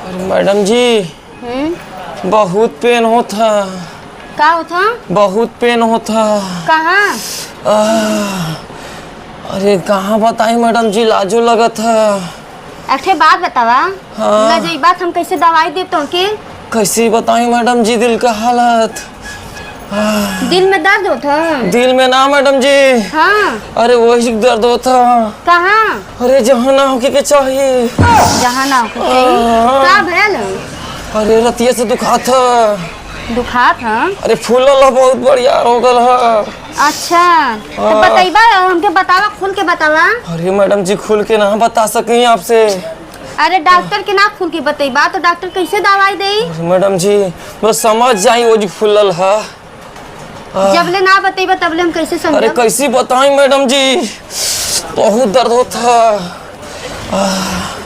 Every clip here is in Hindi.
अरे मैडम जी बहुत पेन होता। का होता? बहुत पेन होता। कहाँ? अरे कहाँ बताई मैडम जी, लाजो लगत है। एक बात बतावा। हाँ। ये बात हम कैसे दवाई देते हो कि? कैसे बताई मैडम जी दिल का हालत। दिल में दर्द होता? दिल में ना मैडम जी। हाँ। अरे वही दर्द होता। कहाँ? अरे जहाँ ना होके के चाहिए। जहाँ ना होके चाहिए। क्या भयल? अरे रतिया से दुखात है। दुखात है? अरे फूलल बहुत बढ़िया हो गल है। अच्छा तो बताइबा, हमके बतावा, खुल के बतावा। अरे मैडम जी खुल के ना बता सकें आपसे। अरे डॉक्टर के ना खुल के बताइबा तो डॉक्टर कैसे दवाई दे? मैडम जी बस समझ जाई वो जी फूलल है। जबले ना बताइबा तबले हम कैसे समझब? अरे कैसी बताई मैडम जी, बहुत दर्द होता है।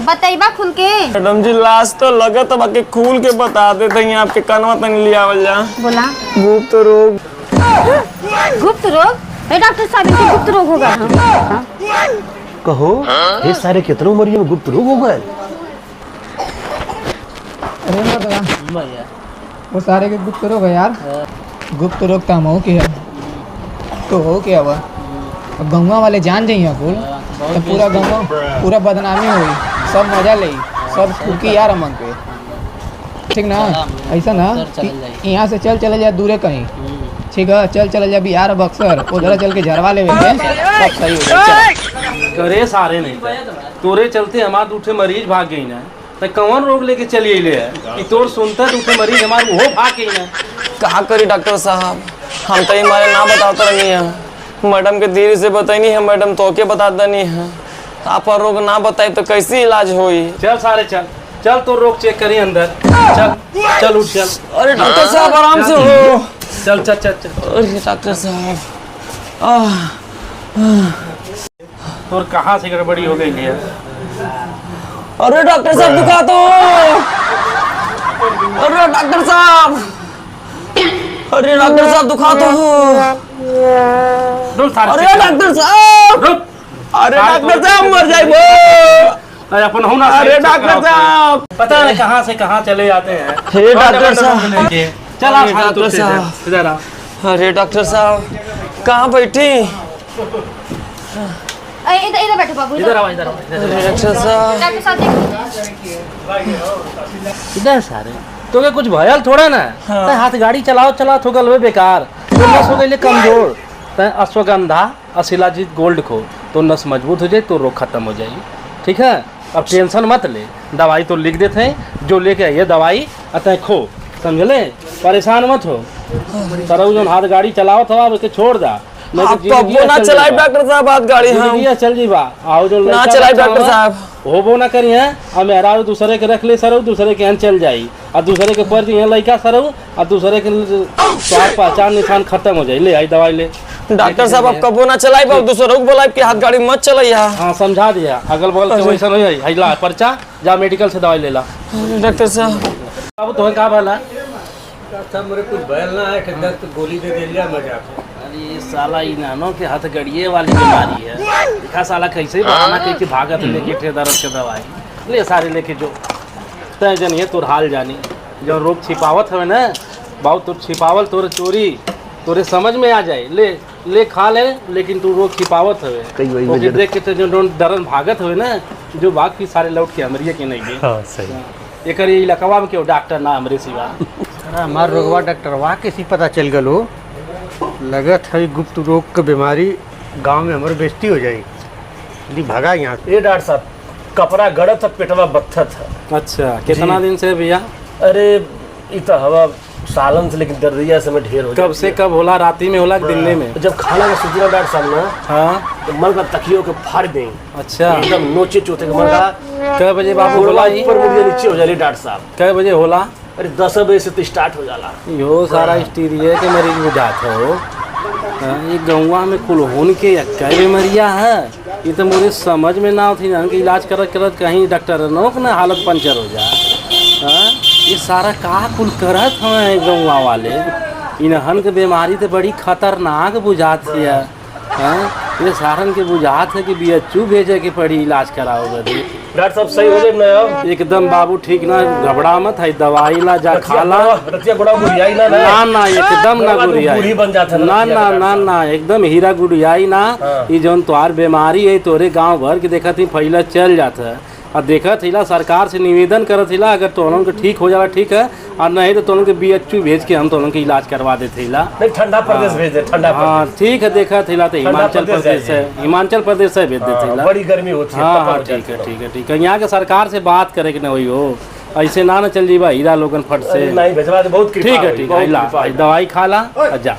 बताइबा खुल के। मैडम जी लाश तो लगत बाकी खुल के बता देते हैं आपके कानवा तक लिया जा। बोला गुप्त रोग। गुप्त रोग? अरे डॉक्टर साहब इनके गुप्त रोग होगा। कहो ये सारे कितनों मरीजों में गुप्त रोग हो गए? अरे भैया वो सारे के गुप्त रोग है यार। गुप्त रोग तो हम के है तो हो क्या हुआ? अब गंगा वाले जान जाइए कुल तो पूरा गंगा पूरा बदनामी हुई, सब मजा ले, सब फूकी यार अमन पे। ठीक ना? ऐसा ना यहाँ से चल चले जाए दूरे कहीं। ठीक है चल चले जाए बिहार बक्सर, उधर चल के झरवा ले सब सही हो जाए। करे सारे नहीं था तोरे चलते हमारे दूठे मरीज भाग गई ना, तो कौन रोग लेके चलिए ले कि तोर सुनता दूठे मरीज हमारे वो भाग गई ना। कहा करी डॉक्टर साहब, हम तो हमारे ना बताता नहीं है। मैडम के देरी से बताई है, मैडम तो के बताता नहीं है। आप रोग ना बताए तो कैसे इलाज होई? चल सारे चल चल तो रोग चेक करी अंदर। चल चल उठ चल। अरे डॉक्टर साहब आराम से हो। चल चल चल चल। अरे डॉक्टर साहब तोर कहाँ से गड़बड़ी हो गई है? अरे डॉक्टर साहब दिखा दो। अरे डॉक्टर साहब, अरे डॉक्टर साहब दिखा दो। अरे डॉक्टर साहब, अरे डॉक्टर साहब मर जाए। अपन हो ना। अरे डॉक्टर साहब पता नहीं कहाँ से कहाँ चले जाते हैं। हे डॉक्टर साहब, चल अरे डॉक्टर साहब, इधर आ। अरे डॉक्टर साहब कहाँ बैठी? इधर इधर बैठो बाबू। इधर आओ इधर आओ। अरे डॉक्टर साहब, डॉक्टर साहब देखो। इधर सारे तो क्या कुछ भयल थोड़ा ना। हाँ। हाथ गाड़ी चलाओ चला तो गलवे बेकार तो नस हो गई कमजोर। तय अश्वगंधा अशिलाजीत गोल्ड खो तो नस मजबूत हो जाए तो रोग खत्म हो जाएगी। ठीक है अब टेंशन मत ले, दवाई तो लिख देते हैं, जो लेके आइए दवाई अतः खो, समझले? परेशान मत हो। तरह जो हाथ गाड़ी चलाओ तो आप इसके छोड़ दा। आप तो वो ना चलाए डॉक्टर साहब हाथ गाड़ी। हम चल जीवा आओ जो ना चलाए डॉक्टर साहब। हो वो ना करिए हम मेहरा दूसरे के रख ले सरऊ, दूसरे के यहाँ चल जाई और दूसरे के पर यहाँ लड़का सरऊ और दूसरे के पहचान निशान खत्म हो जाए। ले आई दवाई ले। डॉक्टर साहब आप कबो ना चलाए, दूसरों को बोला कि हाथ गाड़ी मत चलाइए। हाँ समझा दिया, अगल बगल के वैसा नहीं है। ला पर्चा जा मेडिकल से दवाई ले ला। डॉक्टर साहब अब तो का भला मेरे कुछ भयल ना है, तो गोली दे दिया मजा। अरे साला इनानो के हाथ गड़िए वाली बीमारी है। देखा साला कैसे बहाना करके भागत लेके थे दर्द के दवाई ले सारे लेके जो तय जनिए तोर हाल जानी। जो रोग छिपावत है ना बहुत तोर छिपावल तोर चोरी तोरे समझ में आ जाए। ले ले खा ले, लेकिन तू रोग छिपावत हवे देख के तो जो डरन भागत हुए ना, जो भाग की सारे लौट के हमरिए के नहीं गए। हाँ सही। एक इलाकवा में क्यों डॉक्टर ना हमरे सिवा। हमार रोगवा डॉक्टरवा कैसी पता चल गलो? लगत है गुप्त रोग का बीमारी गांव में हमारे बेइज्जती हो जाएगी। भागा यहाँ से। ये डॉक्टर साहब कपड़ा गड़त है पेटवा बत्थत है। अच्छा कितना दिन से भैया? अरे इतना हवा सालन से, लेकिन दर्दिया समय ढेर हो। कब से कब होला? राती में होला दिन में? जब खाना का सूचना डॉक्टर साहब ना, हाँ तो मन का तकियों के फाड़ दें। अच्छा एकदम नोचे चोथे का मन का। कै बजे बाबू होला? ऊपर मुड़िया नीचे हो जाए डॉक्टर साहब। कै बजे होला? अरे 10 बजे से तो स्टार्ट हो जाला। यो सारा स्टीरिया के मरीज बुझात हो। ये गौवा में कुल होन के कई बीमारियाँ है। ये तो मुझे समझ में ना थी ना कि इलाज करत करत कहीं डॉक्टर नोक ना हालत पंचर हो जाए। ये सारा का कुल करत हैं गौवा वाले। इन्हन के बीमारी तो बड़ी खतरनाक बुझाती है। ये सारन के बुझात है कि बीएचयू भेजे के पड़ी इलाज कराओगे। डॉक्टर साहब सही हो गए ना? एकदम बाबू ठीक ना, घबरा मत है, दवाई ला जा खाला। रतिया बड़ा गुड़ियाई ना ना ना एकदम ना गुड़ियाई, बूढ़ी बन जाता ना ना ना ना एकदम हीरा गुड़ियाई ना। ये जौन तोहार बीमारी है तोरे गांव भर के देखत ही फैला चल जाता है। और देखत हिला सरकार से निवेदन करत हिला, अगर तोहन के ठीक हो जाला ठीक है, और नहीं तो तोहन के बीएचयू भेज के हम तोहन के इलाज करवा देते हिला। नहीं ठंडा प्रदेश भेज दे, ठंडा हाँ ठीक है, देखत हिला तो हिमाचल प्रदेश से, हिमाचल प्रदेश से भेज देते हिला। बड़ी गर्मी होती है। हाँ हाँ ठीक है ठीक है ठीक है। यहाँ के सरकार से बात करे कि नहीं हो, ऐसे ना चल जीवा हीरा लोगन फट से। नहीं भेजवा दे, बहुत कृपा ठीक है हुई, ठीक बहुत है, ला कृपा हुई। दवाई खा ला और जा।